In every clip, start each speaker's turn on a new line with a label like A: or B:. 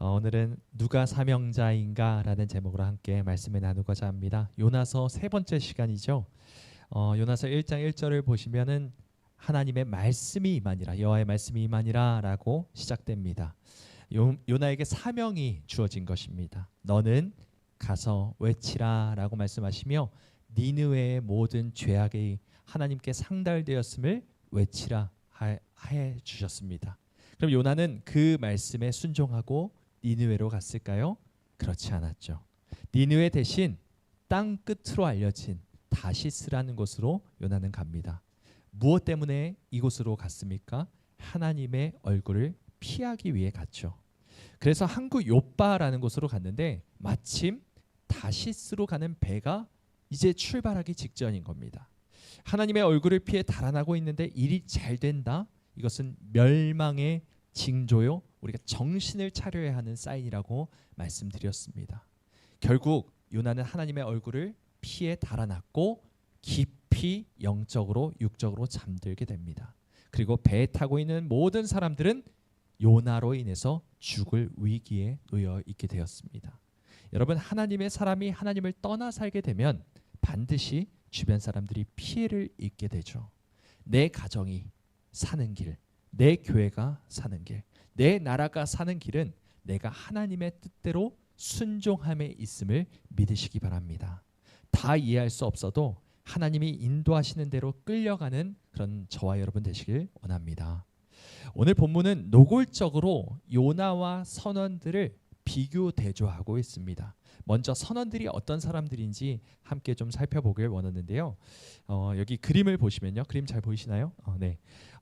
A: 오늘은 누가 사명자인가 라는 제목으로 함께 말씀을 나누고자 합니다. 요나서 세 번째 시간이죠. 요나서 1장 1절을 보시면은 하나님의 말씀이 임하니라, 여호와의 말씀이 임하니라 라고 시작됩니다. 요나에게 사명이 주어진 것입니다. 너는 가서 외치라 라고 말씀하시며 니느웨의 모든 죄악이 하나님께 상달되었음을 외치라 해 주셨습니다. 그럼 요나는 그 말씀에 순종하고 니느웨로 갔을까요? 그렇지 않았죠. 니느웨 대신 땅 끝으로 알려진 다시스라는 곳으로 요나는 갑니다. 무엇 때문에 이곳으로 갔습니까? 하나님의 얼굴을 피하기 위해 갔죠. 그래서 항구 요빠라는 곳으로 갔는데 마침 다시스로 가는 배가 이제 출발하기 직전인 겁니다. 하나님의 얼굴을 피해 달아나고 있는데 일이 잘 된다? 이것은 멸망의 징조요, 우리가 정신을 차려야 하는 사인이라고 말씀드렸습니다. 결국 요나는 하나님의 얼굴을 피해 달아났고 깊이 영적으로 육적으로 잠들게 됩니다. 그리고 배에 타고 있는 모든 사람들은 요나로 인해서 죽을 위기에 놓여 있게 되었습니다. 여러분, 하나님의 사람이 하나님을 떠나 살게 되면 반드시 주변 사람들이 피해를 입게 되죠. 내 가정이 사는 길, 내 교회가 사는 길, 내 나라가 사는 길은 내가 하나님의 뜻대로 순종함에 있음을 믿으시기 바랍니다. 다 이해할 수 없어도 하나님이 인도하시는 대로 끌려가는 그런 저와 여러분 되시길 원합니다. 오늘 본문은 노골적으로 요나와 선원들을 비교 대조하고 있습니다. 먼저 선원들이 어떤 사람들인지 함께 좀 살펴보길 원하는데요. 여기 그림을 보시면요. 그림 잘 보이시나요? 네.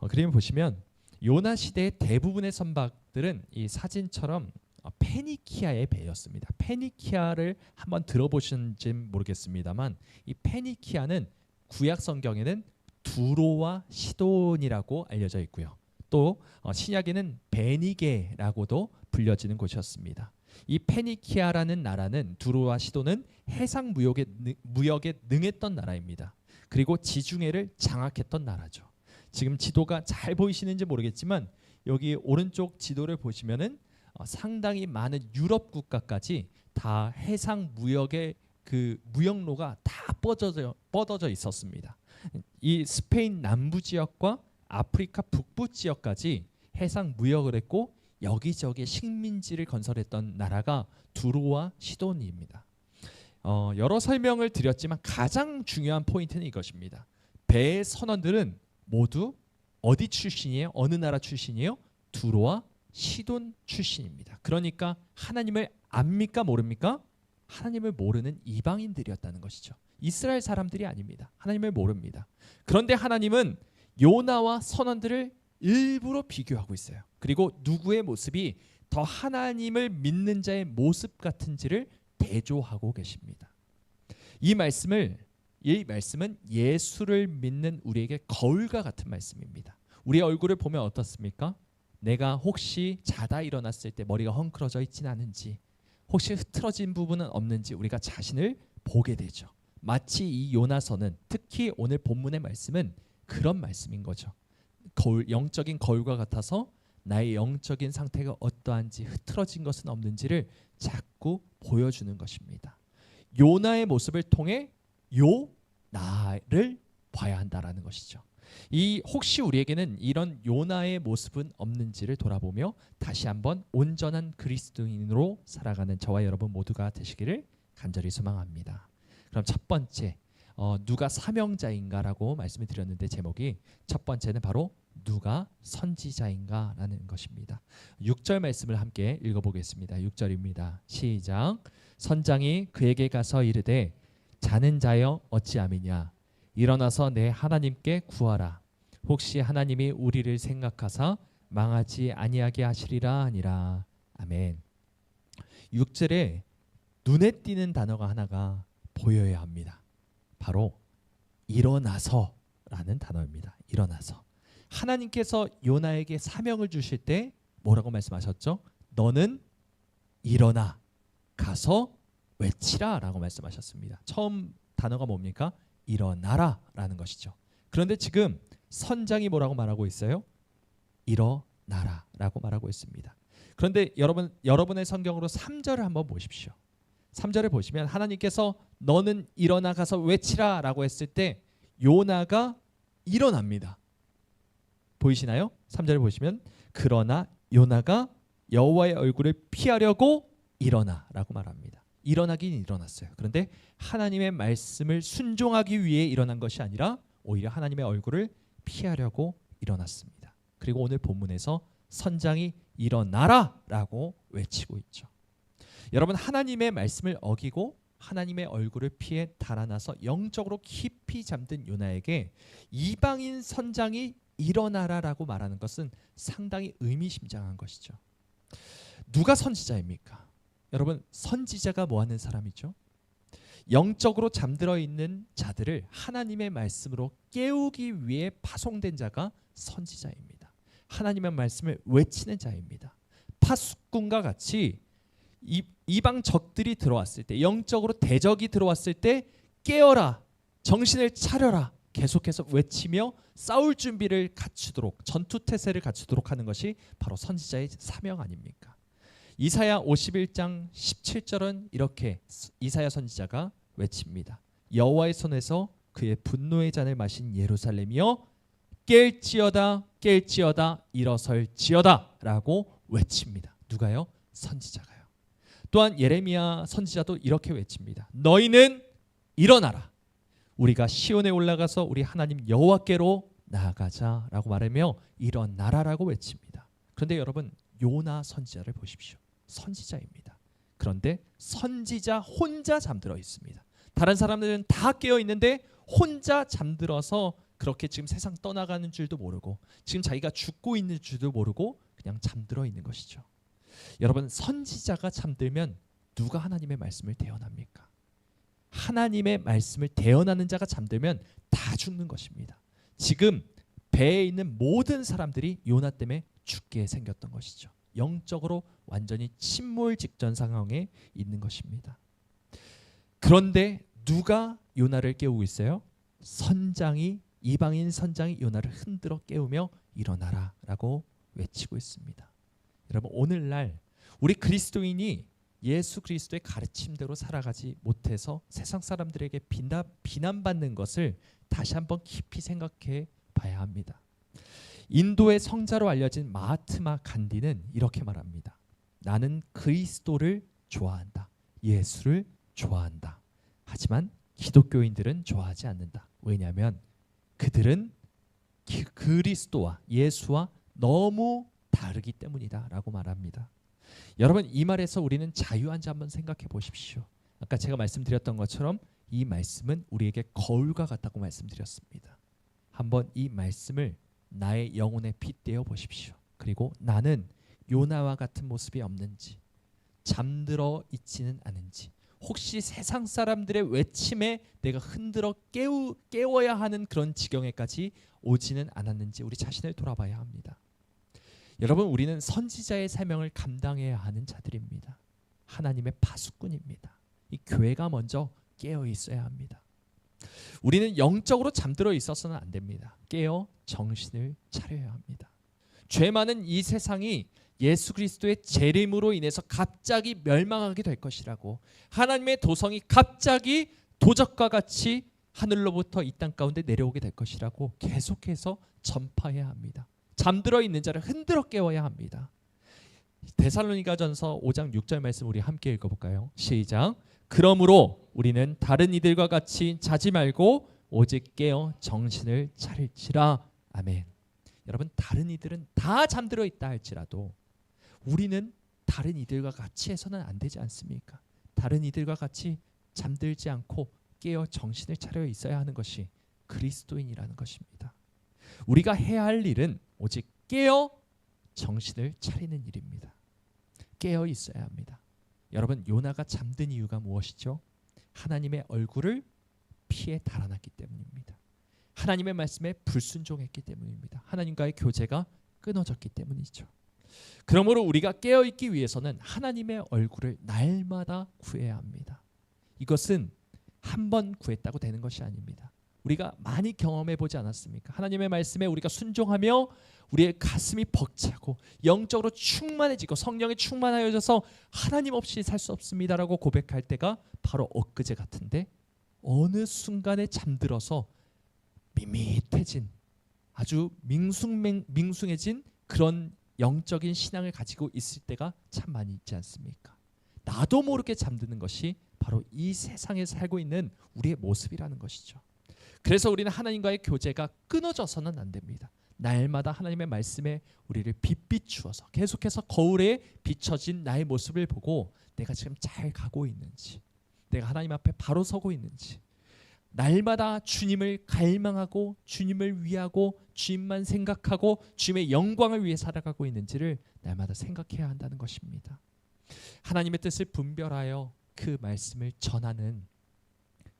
A: 그림을 보시면 요나 시대의 대부분의 선박들은 이 사진처럼 페니키아의 배였습니다. 페니키아를 한번 들어보셨는지 모르겠습니다만 이 페니키아는 구약 성경에는 두로와 시돈이라고 알려져 있고요. 또 신약에는 베니게라고도 불려지는 곳이었습니다. 이 페니키아라는 나라는 두로와 시돈은 해상 무역에 능했던 나라입니다. 그리고 지중해를 장악했던 나라죠. 지금 지도가 잘 보이시는지 모르겠지만 여기 오른쪽 지도를 보시면은 상당히 많은 유럽 국가까지 다 해상 무역의 그 무역로가 다 뻗어져 있었습니다. 이 스페인 남부 지역과 아프리카 북부 지역까지 해상 무역을 했고 여기저기 식민지를 건설했던 나라가 두로와 시돈입니다. 여러 설명을 드렸지만 가장 중요한 포인트는 이것입니다. 배의 선원들은 모두 어디 출신이에요? 어느 나라 출신이에요? 두로와 시돈 출신입니다. 그러니까 하나님을 압니까 모릅니까? 하나님을 모르는 이방인들이었다는 것이죠. 이스라엘 사람들이 아닙니다. 하나님을 모릅니다. 그런데 하나님은 요나와 선원들을 일부러 비교하고 있어요. 그리고 누구의 모습이 더 하나님을 믿는 자의 모습 같은지를 대조하고 계십니다. 이 말씀은 예수를 믿는 우리에게 거울과 같은 말씀입니다. 우리의 얼굴을 보면 어떻습니까? 내가 혹시 자다 일어났을 때 머리가 헝클어져 있지는 않은지, 혹시 흐트러진 부분은 없는지 우리가 자신을 보게 되죠. 마치 이 요나서는, 특히 오늘 본문의 말씀은 그런 말씀인 거죠. 영적인 거울과 같아서 나의 영적인 상태가 어떠한지, 흐트러진 것은 없는지를 자꾸 보여주는 것입니다. 요나의 모습을 통해 나를 봐야 한다라는 것이죠. 혹시 우리에게는 이런 요나의 모습은 없는지를 돌아보며 다시 한번 온전한 그리스도인으로 살아가는 저와 여러분 모두가 되시기를 간절히 소망합니다. 그럼 첫 번째, 누가 사명자인가라고 말씀을 드렸는데 제목이 첫 번째는 바로 누가 선지자인가라는 것입니다. 6절 말씀을 함께 읽어보겠습니다. 6절입니다. 시작. 선장이 그에게 가서 이르되 자는 자여 어찌함이냐, 일어나서 내 하나님께 구하라. 혹시 하나님이 우리를 생각하사 망하지 아니하게 하시리라 하니라. 아멘. 6절에 눈에 띄는 단어가 하나가 보여야 합니다. 바로 일어나서라는 단어입니다. 일어나서. 하나님께서 요나에게 사명을 주실 때 뭐라고 말씀하셨죠? 너는 일어나 가서 외치라 라고 말씀하셨습니다. 처음 단어가 뭡니까? 일어나라 라는 것이죠. 그런데 지금 선장이 뭐라고 말하고 있어요? 일어나라 라고 말하고 있습니다. 그런데 여러분의 성경으로 3절을 한번 보십시오. 3절을 보시면 하나님께서 너는 일어나 가서 외치라 라고 했을 때 요나가 일어납니다. 보이시나요? 3절을 보시면 그러나 요나가 여호와의 얼굴을 피하려고 일어나 라고 말합니다. 일어나긴 일어났어요. 그런데 하나님의 말씀을 순종하기 위해 일어난 것이 아니라 오히려 하나님의 얼굴을 피하려고 일어났습니다. 그리고 오늘 본문에서 선장이 일어나라 라고 외치고 있죠. 여러분, 하나님의 말씀을 어기고 하나님의 얼굴을 피해 달아나서 영적으로 깊이 잠든 요나에게 이방인 선장이 일어나라 라고 말하는 것은 상당히 의미심장한 것이죠. 누가 선지자입니까? 여러분, 선지자가 뭐 하는 사람이죠? 영적으로 잠들어 있는 자들을 하나님의 말씀으로 깨우기 위해 파송된 자가 선지자입니다. 하나님의 말씀을 외치는 자입니다. 파수꾼과 같이 이방 적들이 들어왔을 때, 영적으로 대적이 들어왔을 때 깨어라, 정신을 차려라, 계속해서 외치며 싸울 준비를 갖추도록, 전투 태세를 갖추도록 하는 것이 바로 선지자의 사명 아닙니까? 이사야 51장 17절은 이렇게 이사야 선지자가 외칩니다. 여호와의 손에서 그의 분노의 잔을 마신 예루살렘이여 깰지어다 깰지어다 일어설지어다 라고 외칩니다. 누가요? 선지자가요. 또한 예레미야 선지자도 이렇게 외칩니다. 너희는 일어나라. 우리가 시온에 올라가서 우리 하나님 여호와께로 나아가자 라고 말하며 일어나라라고 외칩니다. 그런데 여러분, 요나 선지자를 보십시오. 선지자입니다. 그런데 선지자 혼자 잠들어 있습니다. 다른 사람들은 다 깨어 있는데 혼자 잠들어서 그렇게 지금 세상 떠나가는 줄도 모르고 지금 자기가 죽고 있는 줄도 모르고 그냥 잠들어 있는 것이죠. 여러분, 선지자가 잠들면 누가 하나님의 말씀을 대언합니까? 하나님의 말씀을 대언하는 자가 잠들면 다 죽는 것입니다. 지금 배에 있는 모든 사람들이 요나 때문에 죽게 생겼던 것이죠. 영적으로 완전히 침몰 직전 상황에 있는 것입니다. 그런데 누가 요나를 깨우고 있어요? 선장이, 이방인 선장이 요나를 흔들어 깨우며 일어나라 라고 외치고 있습니다. 여러분, 오늘날 우리 그리스도인이 예수 그리스도의 가르침대로 살아가지 못해서 세상 사람들에게 비난받는 것을 다시 한번 깊이 생각해 봐야 합니다. 인도의 성자로 알려진 마하트마 간디는 이렇게 말합니다. 나는 그리스도를 좋아한다. 예수를 좋아한다. 하지만 기독교인들은 좋아하지 않는다. 왜냐하면 그들은 그리스도와 예수와 너무 다르기 때문이다 라고 말합니다. 여러분, 이 말에서 우리는 자유한지 한번 생각해 보십시오. 아까 제가 말씀드렸던 것처럼 이 말씀은 우리에게 거울과 같다고 말씀드렸습니다. 한번 이 말씀을 나의 영혼에 빗대어 보십시오. 그리고 나는 요나와 같은 모습이 없는지, 잠들어 있지는 않은지, 혹시 세상 사람들의 외침에 내가 흔들어 깨워야 하는 그런 지경에까지 오지는 않았는지 우리 자신을 돌아봐야 합니다. 여러분, 우리는 선지자의 사명을 감당해야 하는 자들입니다. 하나님의 파수꾼입니다. 이 교회가 먼저 깨어 있어야 합니다. 우리는 영적으로 잠들어 있어서는 안 됩니다. 깨어 정신을 차려야 합니다. 죄 많은 이 세상이 예수 그리스도의 재림으로 인해서 갑자기 멸망하게 될 것이라고, 하나님의 도성이 갑자기 도적과 같이 하늘로부터 이 땅 가운데 내려오게 될 것이라고 계속해서 전파해야 합니다. 잠들어 있는 자를 흔들어 깨워야 합니다. 데살로니가전서 5장 6절 말씀 우리 함께 읽어볼까요? 시작. 그러므로 우리는 다른 이들과 같이 자지 말고 오직 깨어 정신을 차릴지라. 아멘. 여러분, 다른 이들은 다 잠들어 있다 할지라도 우리는 다른 이들과 같이 해서는 안 되지 않습니까? 다른 이들과 같이 잠들지 않고 깨어 정신을 차려 있어야 하는 것이 그리스도인이라는 것입니다. 우리가 해야 할 일은 오직 깨어 정신을 차리는 일입니다. 깨어 있어야 합니다. 여러분, 요나가 잠든 이유가 무엇이죠? 하나님의 얼굴을 피해 달아났기 때문입니다. 하나님의 말씀에 불순종했기 때문입니다. 하나님과의 교제가 끊어졌기 때문이죠. 그러므로 우리가 깨어있기 위해서는 하나님의 얼굴을 날마다 구해야 합니다. 이것은 한 번 구했다고 되는 것이 아닙니다. 우리가 많이 경험해 보지 않았습니까? 하나님의 말씀에 우리가 순종하며 우리의 가슴이 벅차고 영적으로 충만해지고 성령에 충만하여져서 하나님 없이 살 수 없습니다라고 고백할 때가 바로 엊그제 같은데, 어느 순간에 잠들어서 밋밋해진, 아주 밍숭해진 그런 영적인 신앙을 가지고 있을 때가 참 많이 있지 않습니까? 나도 모르게 잠드는 것이 바로 이 세상에 살고 있는 우리의 모습이라는 것이죠. 그래서 우리는 하나님과의 교제가 끊어져서는 안 됩니다. 날마다 하나님의 말씀에 우리를 빛비추어서 계속해서 거울에 비춰진 나의 모습을 보고 내가 지금 잘 가고 있는지, 내가 하나님 앞에 바로 서고 있는지, 날마다 주님을 갈망하고 주님을 위하고 주님만 생각하고 주님의 영광을 위해 살아가고 있는지를 날마다 생각해야 한다는 것입니다. 하나님의 뜻을 분별하여 그 말씀을 전하는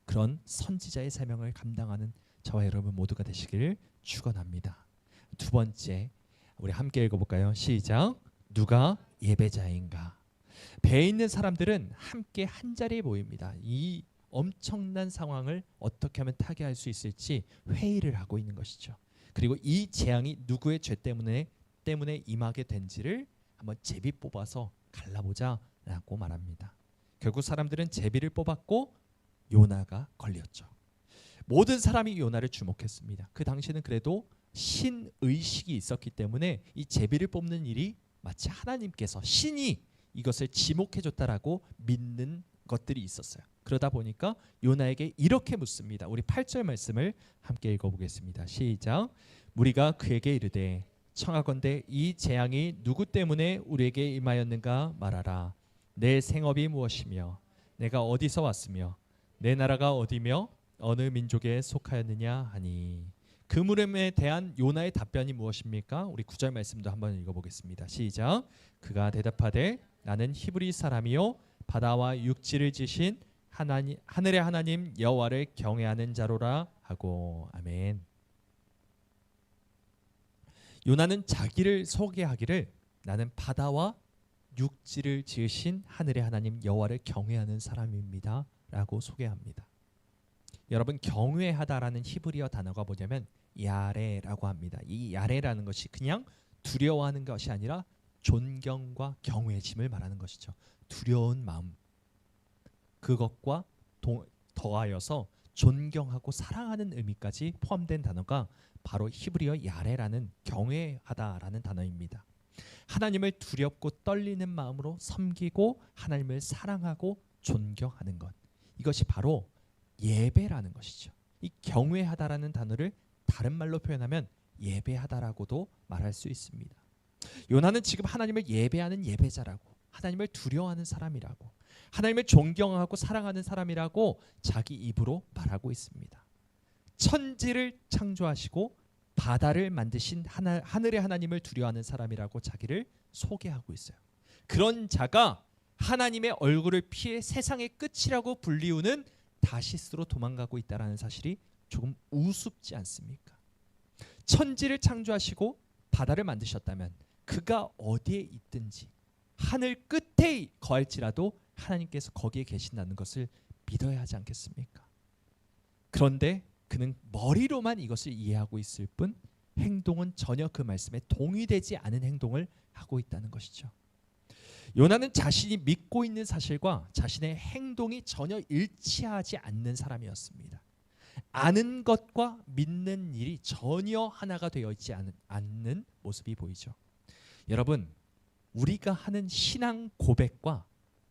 A: 그런 선지자의 사명을 감당하는 저와 여러분 모두가 되시길 축원합니다. 두 번째, 우리 함께 읽어볼까요? 시작. 누가 예배자인가? 배에 있는 사람들은 함께 한자리에 모입니다. 이 엄청난 상황을 어떻게 하면 타개할 수 있을지 회의를 하고 있는 것이죠. 그리고 이 재앙이 누구의 죄 때문에 임하게 된지를 한번 제비 뽑아서 갈라보자 라고 말합니다. 결국 사람들은 제비를 뽑았고 요나가 걸렸죠. 모든 사람이 요나를 주목했습니다. 그 당시에는 그래도 신의식이 있었기 때문에 이 제비를 뽑는 일이 마치 하나님께서, 신이 이것을 지목해줬다라고 믿는 것들이 있었어요. 그러다 보니까 요나에게 이렇게 묻습니다. 우리 8절 말씀을 함께 읽어보겠습니다. 시작. 무리가 그에게 이르되 청하건대 이 재앙이 누구 때문에 우리에게 임하였는가 말하라. 내 생업이 무엇이며 내가 어디서 왔으며 내 나라가 어디며 어느 민족에 속하였느냐 하니. 그 물음에 대한 요나의 답변이 무엇입니까? 우리 9절 말씀도 한번 읽어보겠습니다. 시작. 그가 대답하되 나는 히브리 사람이요 바다와 육지를 지신 하늘의 하나님 여호와를 경외하는 자로라 하고. 아멘. 요나는 자기를 소개하기를 나는 바다와 육지를 지으신 하늘의 하나님 여호와를 경외하는 사람입니다 라고 소개합니다. 여러분, 경외하다라는 히브리어 단어가 뭐냐면 야레라고 합니다. 이 야레라는 것이 그냥 두려워하는 것이 아니라 존경과 경외심을 말하는 것이죠. 두려운 마음, 그것과 더하여서 존경하고 사랑하는 의미까지 포함된 단어가 바로 히브리어 야레라는 경외하다라는 단어입니다. 하나님을 두렵고 떨리는 마음으로 섬기고 하나님을 사랑하고 존경하는 것, 이것이 바로 예배라는 것이죠. 이 경외하다라는 단어를 다른 말로 표현하면 예배하다라고도 말할 수 있습니다. 요나는 지금 하나님을 예배하는 예배자라고, 하나님을 두려워하는 사람이라고, 하나님을 존경하고 사랑하는 사람이라고 자기 입으로 말하고 있습니다. 천지를 창조하시고 바다를 만드신 하늘의 하나님을 두려워하는 사람이라고 자기를 소개하고 있어요. 그런 자가 하나님의 얼굴을 피해 세상의 끝이라고 불리우는 다시스로 도망가고 있다는 사실이 조금 우습지 않습니까? 천지를 창조하시고 바다를 만드셨다면 그가 어디에 있든지 하늘 끝에 거할지라도 하나님께서 거기에 계신다는 것을 믿어야 하지 않겠습니까? 그런데 그는 머리로만 이것을 이해하고 있을 뿐 행동은 전혀 그 말씀에 동의되지 않은 행동을 하고 있다는 것이죠. 요나는 자신이 믿고 있는 사실과 자신의 행동이 전혀 일치하지 않는 사람이었습니다. 아는 것과 믿는 일이 전혀 하나가 되어 있지 않는 모습이 보이죠. 여러분, 우리가 하는 신앙 고백과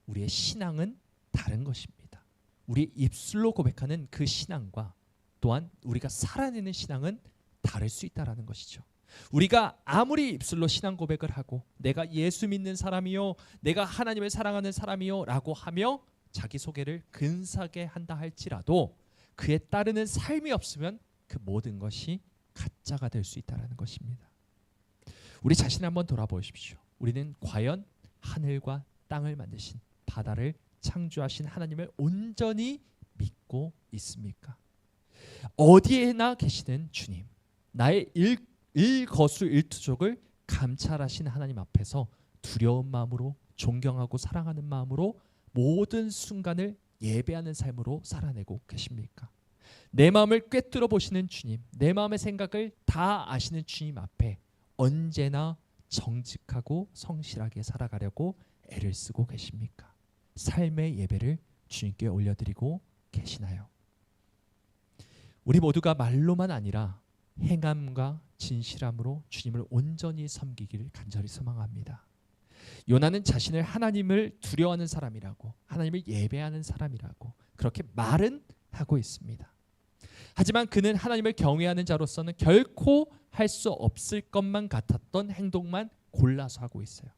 A: 우리의 신앙은 다른 것입니다. 우리 입술로 고백하는 그 신앙과 또한 우리가 살아내는 신앙은 다를 수 있다는 것이죠. 우리가 아무리 입술로 신앙 고백을 하고 내가 예수 믿는 사람이요, 내가 하나님을 사랑하는 사람이요 라고 하며 자기소개를 근사하게 한다 할지라도 그에 따르는 삶이 없으면 그 모든 것이 가짜가 될 수 있다는 것입니다. 우리 자신을 한번 돌아보십시오. 우리는 과연 하늘과 땅을 만드신, 바다를 창조하신 하나님을 온전히 믿고 있습니까? 어디에나 계시는 주님, 나의 일거수일투족을 감찰하신 하나님 앞에서 두려운 마음으로, 존경하고 사랑하는 마음으로 모든 순간을 예배하는 삶으로 살아내고 계십니까? 내 마음을 꿰뚫어 보시는 주님, 내 마음의 생각을 다 아시는 주님 앞에 언제나 정직하고 성실하게 살아가려고 애를 쓰고 계십니까? 삶의 예배를 주님께 올려드리고 계시나요? 우리 모두가 말로만 아니라 행함과 진실함으로 주님을 온전히 섬기기를 간절히 소망합니다. 요나는 자신을 하나님을 두려워하는 사람이라고, 하나님을 예배하는 사람이라고 그렇게 말은 하고 있습니다. 하지만 그는 하나님을 경외하는 자로서는 결코 할 수 없을 것만 같았던 행동만 골라서 하고 있어요.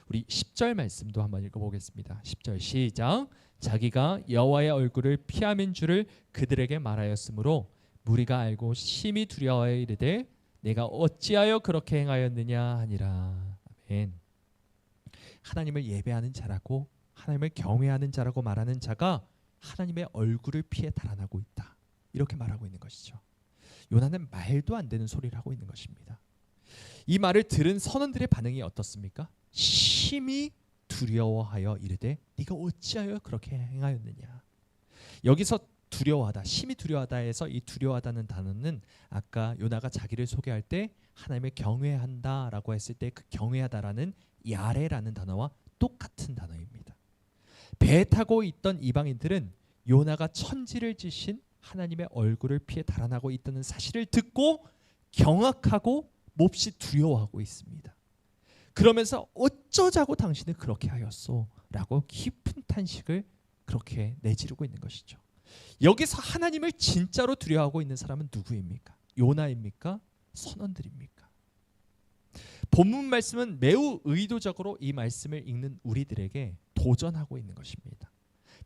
A: 우리 10절 말씀도 한번 읽어보겠습니다. 10절 시작. 자기가 여호와의 얼굴을 피함인 줄을 그들에게 말하였으므로 무리가 알고 심히 두려워하여 이르되 내가 어찌하여 그렇게 행하였느냐 하니라. 아멘. 하나님을 예배하는 자라고 하나님을 경외하는 자라고 말하는 자가 하나님의 얼굴을 피해 달아나고 있다. 이렇게 말하고 있는 것이죠. 요나는 말도 안 되는 소리를 하고 있는 것입니다. 이 말을 들은 선원들의 반응이 어떻습니까? 심히 두려워하여 이르되 네가 어찌하여 그렇게 행하였느냐. 여기서 두려워하다, 심히 두려워하다에서 이 두려워하다는 단어는 아까 요나가 자기를 소개할 때 하나님을 경외한다라고 했을 때 그 경외하다라는 야레라는 단어와 똑같은 단어입니다. 배에 타고 있던 이방인들은 요나가 천지를 지신 하나님의 얼굴을 피해 달아나고 있다는 사실을 듣고 경악하고 몹시 두려워하고 있습니다. 그러면서 어쩌자고 당신은 그렇게 하였소? 라고 깊은 탄식을 그렇게 내지르고 있는 것이죠. 여기서 하나님을 진짜로 두려워하고 있는 사람은 누구입니까? 요나입니까? 선원들입니까? 본문 말씀은 매우 의도적으로 이 말씀을 읽는 우리들에게 도전하고 있는 것입니다.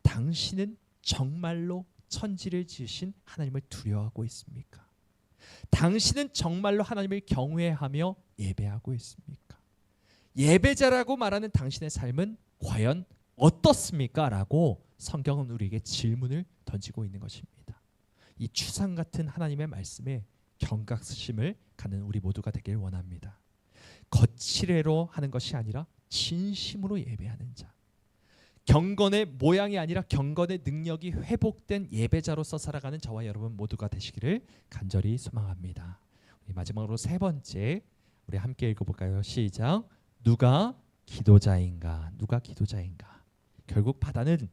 A: 당신은 정말로 천지를 지으신 하나님을 두려워하고 있습니까? 당신은 정말로 하나님을 경외하며 예배하고 있습니까? 예배자라고 말하는 당신의 삶은 과연 어떻습니까? 라고 성경은 우리에게 질문을 던지고 있는 것입니다. 이 추상 같은 하나님의 말씀에 경각심을 갖는 우리 모두가 되길 원합니다. 거칠애로 하는 것이 아니라 진심으로 예배하는 자, 경건의 모양이 아니라 경건의 능력이 회복된 예배자로서 살아가는 저와 여러분 모두가 되시기를 간절히 소망합니다. 우리 마지막으로 세 번째 우리 함께 읽어볼까요? 시작. 누가 기도자인가? 누가 기도자인가? 결국 바다는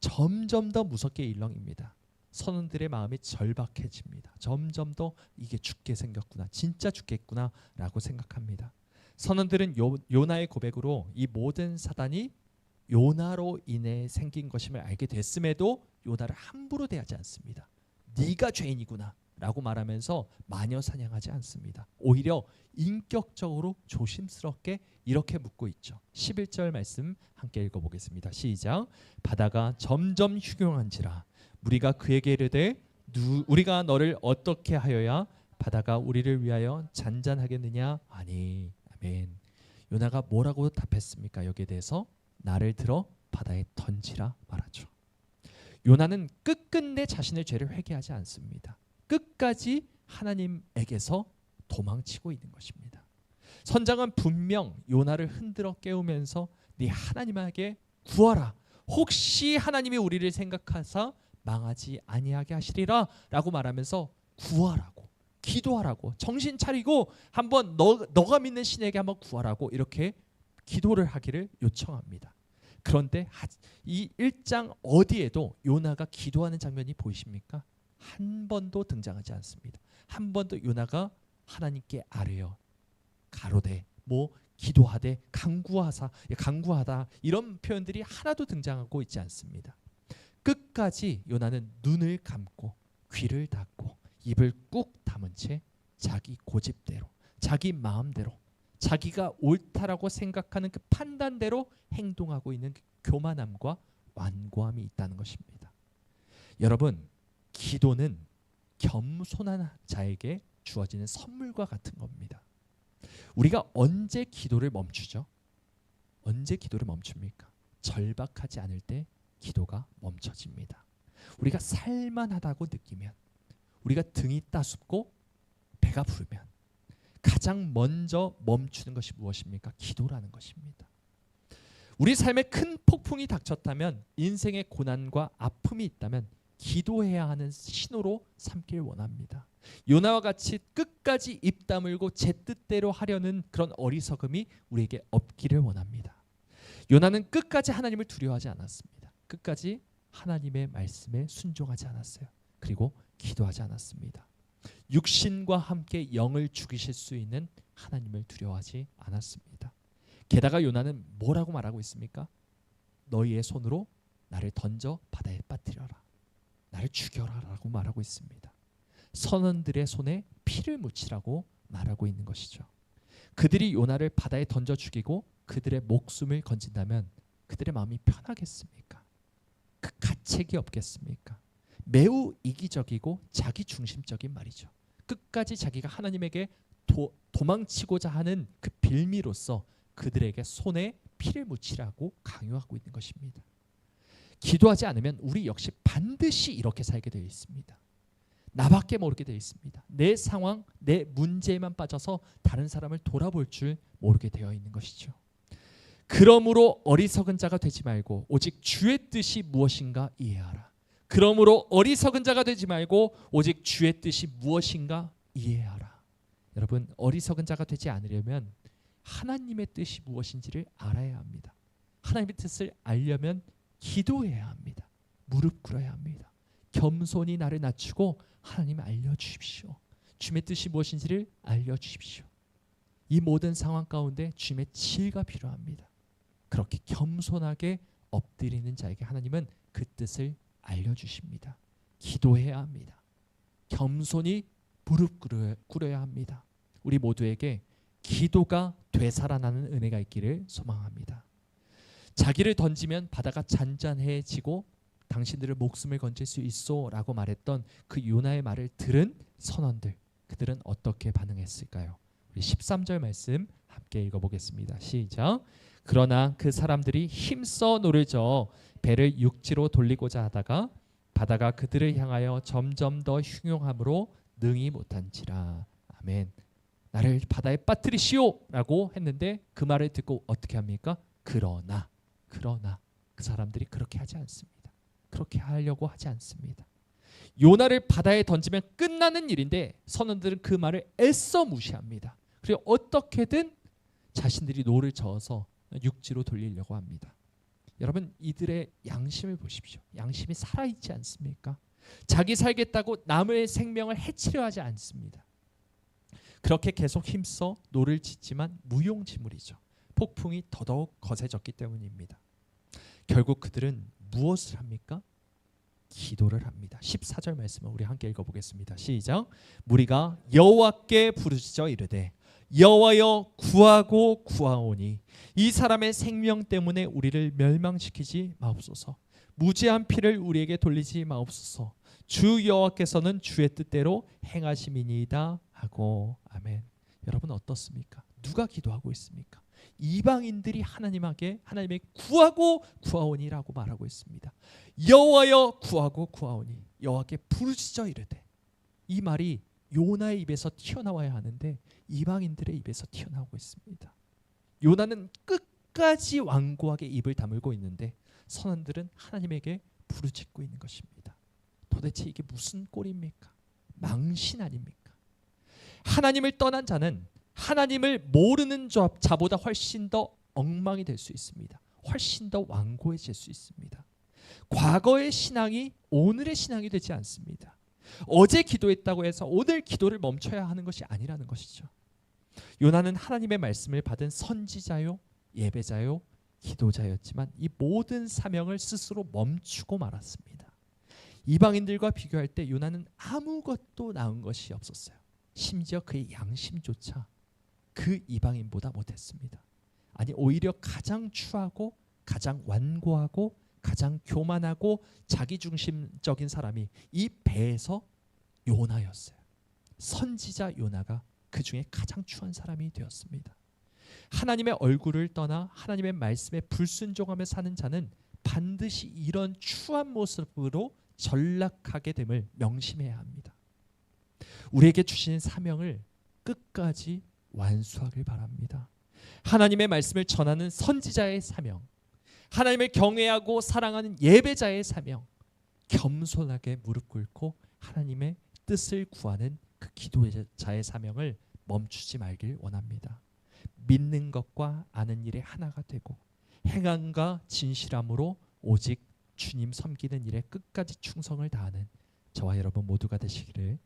A: 점점 더 무섭게 일렁입니다. 선원들의 마음이 절박해집니다. 점점 더 이게 죽게 생겼구나, 진짜 죽겠구나 라고 생각합니다. 선원들은 요나의 고백으로 이 모든 사단이 요나로 인해 생긴 것임을 알게 됐음에도 요나를 함부로 대하지 않습니다. 네가 죄인이구나 라고 말하면서 마녀 사냥하지 않습니다. 오히려 인격적으로 조심스럽게 이렇게 묻고 있죠. 11절 말씀 함께 읽어보겠습니다. 시작. 바다가 점점 흉흉한지라 무리가 그에게 이르되 우리가 너를 어떻게 하여야 바다가 우리를 위하여 잔잔하겠느냐 하니. 아멘. 요나가 뭐라고 답했습니까? 여기에 대해서 나를 들어 바다에 던지라 말하죠. 요나는 끝끝내 자신의 죄를 회개하지 않습니다. 끝까지 하나님에게서 도망치고 있는 것입니다. 선장은 분명 요나를 흔들어 깨우면서 네 하나님에게 구하라. 혹시 하나님이 우리를 생각하사 망하지 아니하게 하시리라 라고 말하면서 구하라고, 기도하라고, 정신 차리고 한번 너가 믿는 신에게 한번 구하라고 이렇게 기도를 하기를 요청합니다. 그런데 이 1장 어디에도 요나가 기도하는 장면이 보이십니까? 한 번도 등장하지 않습니다. 한 번도 요나가 하나님께 아뢰어 가로되 기도하되 강구하다 이런 표현들이 하나도 등장하고 있지 않습니다. 끝까지 요나는 눈을 감고 귀를 닫고 입을 꾹 다문 채 자기 고집대로, 자기 마음대로, 자기가 옳다라고 생각하는 그 판단대로 행동하고 있는 그 교만함과 완고함이 있다는 것입니다. 여러분, 기도는 겸손한 자에게 주어지는 선물과 같은 겁니다. 우리가 언제 기도를 멈추죠? 언제 기도를 멈춥니까? 절박하지 않을 때 기도가 멈춰집니다. 우리가 살만하다고 느끼면, 우리가 등이 따숩고 배가 부르면 가장 먼저 멈추는 것이 무엇입니까? 기도라는 것입니다. 우리 삶에 큰 폭풍이 닥쳤다면, 인생의 고난과 아픔이 있다면 기도해야 하는 신호로 삼길 원합니다. 요나와 같이 끝까지 입 다물고 제 뜻대로 하려는 그런 어리석음이 우리에게 없기를 원합니다. 요나는 끝까지 하나님을 두려워하지 않았습니다. 끝까지 하나님의 말씀에 순종하지 않았어요. 그리고 기도하지 않았습니다. 육신과 함께 영을 죽이실 수 있는 하나님을 두려워하지 않았습니다. 게다가 요나는 뭐라고 말하고 있습니까? 너희의 손으로 나를 던져 바다에 빠뜨려라. 나를 죽여라 라고 말하고 있습니다. 선원들의 손에 피를 묻히라고 말하고 있는 것이죠. 그들이 요나를 바다에 던져 죽이고 그들의 목숨을 건진다면 그들의 마음이 편하겠습니까? 그 가책이 없겠습니까? 매우 이기적이고 자기중심적인 말이죠. 끝까지 자기가 하나님에게 도망치고자 하는 그 빌미로서 그들에게 손에 피를 묻히라고 강요하고 있는 것입니다. 기도하지 않으면 우리 역시 반드시 이렇게 살게 되어 있습니다. 나밖에 모르게 되어 있습니다. 내 상황, 내 문제에만 빠져서 다른 사람을 돌아볼 줄 모르게 되어 있는 것이죠. 그러므로 어리석은 자가 되지 말고 오직 주의 뜻이 무엇인가 이해하라. 그러므로 어리석은 자가 되지 말고 오직 주의 뜻이 무엇인가 이해하라. 여러분, 어리석은 자가 되지 않으려면 하나님의 뜻이 무엇인지를 알아야 합니다. 하나님의 뜻을 알려면 기도해야 합니다. 무릎 꿇어야 합니다. 겸손히 나를 낮추고 하나님 알려주십시오. 주님의 뜻이 무엇인지를 알려주십시오. 이 모든 상황 가운데 주님의 지혜가 필요합니다. 그렇게 겸손하게 엎드리는 자에게 하나님은 그 뜻을 알려주십니다. 기도해야 합니다. 겸손히 무릎 꿇어야 합니다. 우리 모두에게 기도가 되살아나는 은혜가 있기를 소망합니다. 자기를 던지면 바다가 잔잔해지고 당신들을 목숨을 건질 수 있어 라고 말했던 그 요나의 말을 들은 선원들, 그들은 어떻게 반응했을까요? 우리 13절 말씀 함께 읽어보겠습니다. 시작. 그러나 그 사람들이 힘써 노를 저어 배를 육지로 돌리고자 하다가 바다가 그들을 향하여 점점 더 흉용함으로 능히 못한지라. 아멘. 나를 바다에 빠뜨리시오 라고 했는데 그 말을 듣고 어떻게 합니까? 그러나 그 사람들이 그렇게 하지 않습니다. 그렇게 하려고 하지 않습니다. 요나를 바다에 던지면 끝나는 일인데 선원들은 그 말을 애써 무시합니다. 그리고 어떻게든 자신들이 노를 저어서 육지로 돌리려고 합니다. 여러분, 이들의 양심을 보십시오. 양심이 살아있지 않습니까? 자기 살겠다고 남의 생명을 해치려 하지 않습니다. 그렇게 계속 힘써 노를 짓지만 무용지물이죠. 폭풍이 더더욱 거세졌기 때문입니다. 결국 그들은 무엇을 합니까? 기도를 합니다. 14절 말씀을 우리 함께 읽어보겠습니다. 시작. 무리가 여호와께 부르짖어 이르되 여호와여 구하고 구하오니 이 사람의 생명 때문에 우리를 멸망시키지 마옵소서. 무죄한 피를 우리에게 돌리지 마옵소서. 주 여호와께서는 주의 뜻대로 행하심이니이다 하고. 아멘. 여러분 어떻습니까? 누가 기도하고 있습니까? 이방인들이 하나님에게 구하고 구하오니라고 말하고 있습니다. 여호와여 구하고 구하오니 여호와께 부르짖어 이르되. 이 말이 요나의 입에서 튀어나와야 하는데 이방인들의 입에서 튀어나오고 있습니다. 요나는 끝까지 완고하게 입을 다물고 있는데 선원들은 하나님에게 부르짖고 있는 것입니다. 도대체 이게 무슨 꼴입니까? 망신 아닙니까? 하나님을 떠난 자는 하나님을 모르는 자보다 훨씬 더 엉망이 될 수 있습니다. 훨씬 더 완고해질 수 있습니다. 과거의 신앙이 오늘의 신앙이 되지 않습니다. 어제 기도했다고 해서 오늘 기도를 멈춰야 하는 것이 아니라는 것이죠. 요나는 하나님의 말씀을 받은 선지자요, 예배자요, 기도자였지만 이 모든 사명을 스스로 멈추고 말았습니다. 이방인들과 비교할 때 요나는 아무것도 나은 것이 없었어요. 심지어 그의 양심조차 그 이방인보다 못했습니다. 아니 오히려 가장 추하고 가장 완고하고 가장 교만하고 자기중심적인 사람이 이 배에서 요나였어요. 선지자 요나가 그 중에 가장 추한 사람이 되었습니다. 하나님의 얼굴을 떠나 하나님의 말씀에 불순종하며 사는 자는 반드시 이런 추한 모습으로 전락하게 됨을 명심해야 합니다. 우리에게 주신 사명을 끝까지 완수하길 바랍니다. 하나님의 말씀을 전하는 선지자의 사명, 하나님을 경외하고 사랑하는 예배자의 사명, 겸손하게 무릎 꿇고 하나님의 뜻을 구하는 그 기도자의 사명을 멈추지 말길 원합니다. 믿는 것과 아는 일에 하나가 되고 행함과 진실함으로 오직 주님 섬기는 일에 끝까지 충성을 다하는 저와 여러분 모두가 되시기를